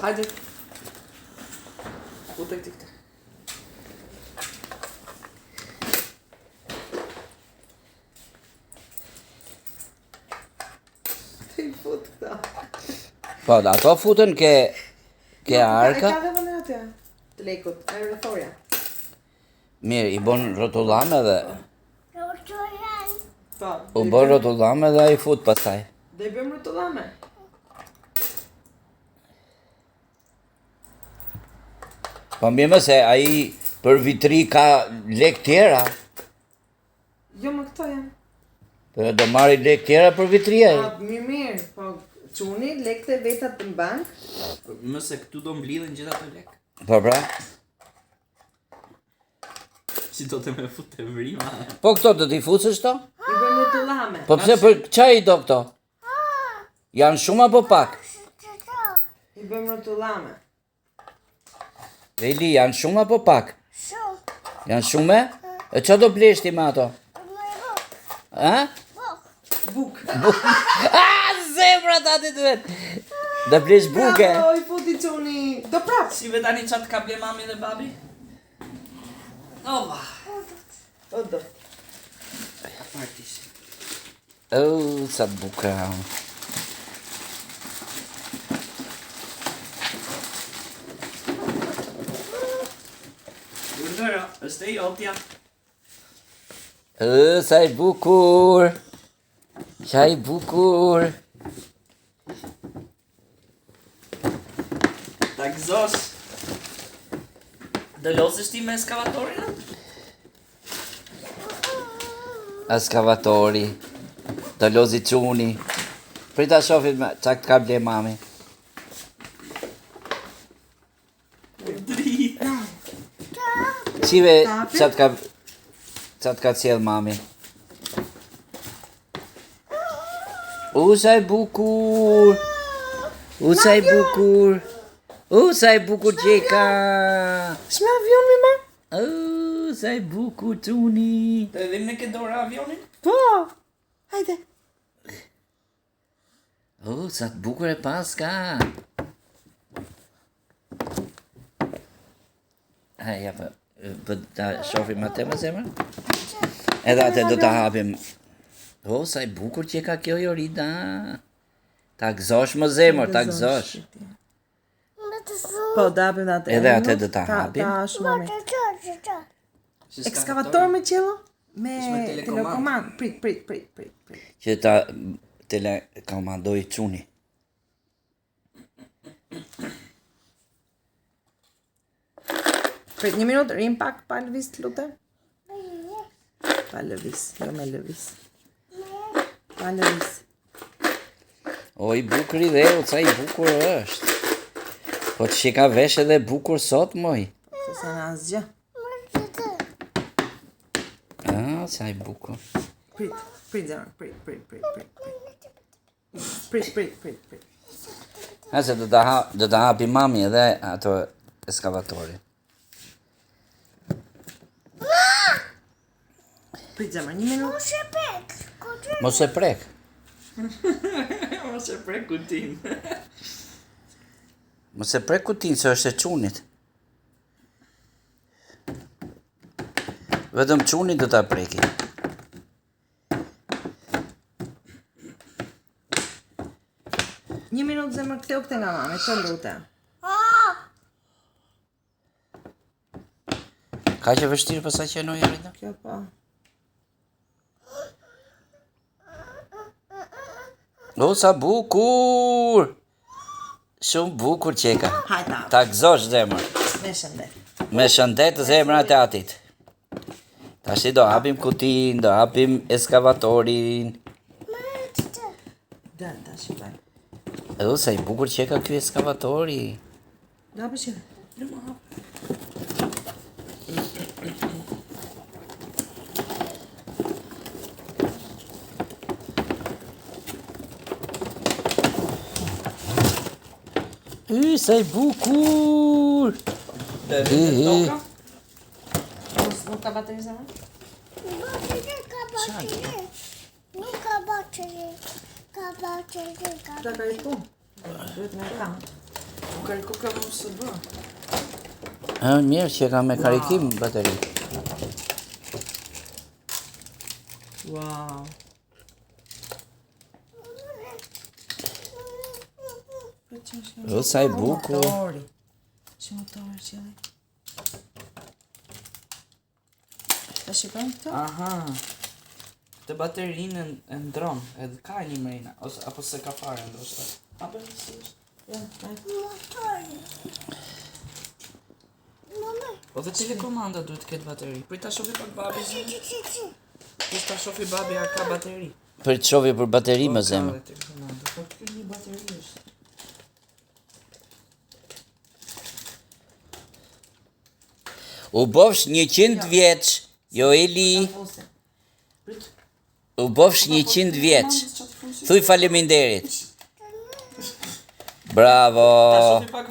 Hajde. Fute këti këtë. Ti fut këta. Po, ato futen ke arka. E ka dhe vënë atja. Të lekut, e rëthorja. Mirë, i bon rotullam edhe. Po. U bon rotullam edhe i fut pastaj. Dhe i bëjmë rëtullame. Po mirë se ai për vitri ka lek tjera. Jo më këto janë. Për do marri lek tjera për vitri ai. Mirë, po çuni lekët e vetat në bank. Mëse këtu do mblidhen gjitha të lek. Po pra. Si do të me fut të vrima. Po këto do t'i futsësh to? I bëjmë rëtullame. Po pse për çaj do këto? Janë shumë apo pak? I bëjmë rëtullame. Eli, janë shumë apo pak? Janë shumë? E që do blesh ti me ato? Ha? Buk. Zemra ta ti duhet! Do blesh buke? Bravo, i futi çuni. Do prap. Si vetani qatë ka ble mami dhe babi? Ova. O do. Partis. Oh, sa buka. Urdhëra, është e jotja. Sa i bukur. Sa i bukur. Ta gëzosh. Do lozësh ti me eskavatorin? Eskavatori. Do lozi çuni. Prita shofit me çak ka ble mami. Drita. Qive çat ka cjell mami. Sa i bukur. Sa i bukur. Sa i bukur qeka. Shme avion mi ma? Sa i bukur çuni. Të edhim në këtë dorë avionin? Po. Hajde. Sa të bukur e paska. Ja, për ta shofim atë më zemër? Edhe atë do ta hapim. Sa i bukur që ka kjo Jorida. Ta gëzosh më zemër, ta gëzosh. Po, da hapim atë. Edhe atë do ta hapim. Ta shmami. Ekskavator me qello? Me telekomand. Prit. Që ta telekomandoj çuni. Prit, 1 minutë, rim pak pa lëviz të lutem. Pa lëviz, jo me lëviz. Pa lëviz. O, i bukur i dhe, sa i bukur është. Po të shika vesh edhe bukur sot, moj. Se sa në asgjë. Sa i bukur. Prit, zemër, prit. Prit. Se do ta hapi mami edhe ato eskavatori. Prit, zemër, 1 minutë. Mos e prek. Mos e prek kutin. Mos e prek kutin, se është e çunit. Vetëm çuni do ta preki. Një minutë zemër ktheu këtë nga mami, të lutem. Ka që vështirë përsa që në Jorida? Kjo po. Sa bukur! Shumë bukur qeka. Hajta. Ta gëzosh zemër. Me shëndet. Me shëndet zemrat e atit. Tash do hapim kutin, do hapim eskavatorin. Da, shqipaj. Sa i bukur qeka ky eskavatori. Da, përshqe. Sa i bukur! Nuk ka bateri zemër? Nuk ka bateri. Da ka i tu. Duhet me kam. Kuka më së bë. Mirë që ka me karikim bateri. Wow. O, sa i bukur. Motori. Që motori që dhe? Ta shikojmë këto? Aha. Të baterinë e ndron, edhe ka një mrena, ose apo se ka fare ndoshta. Apo si është? Po dhe telekomanda duhet të ketë bateri. Për ta shofi pak babi. Për ta shofi babi a ka bateri. Për të shofi për bateri më zemër. Ka telekomanda. Po kjo një bateri është. U bofsh 100 vjeç, Joeli. U bofsh 100 vjeç. Thuj faleminderit. Bravo. Ta shofi pak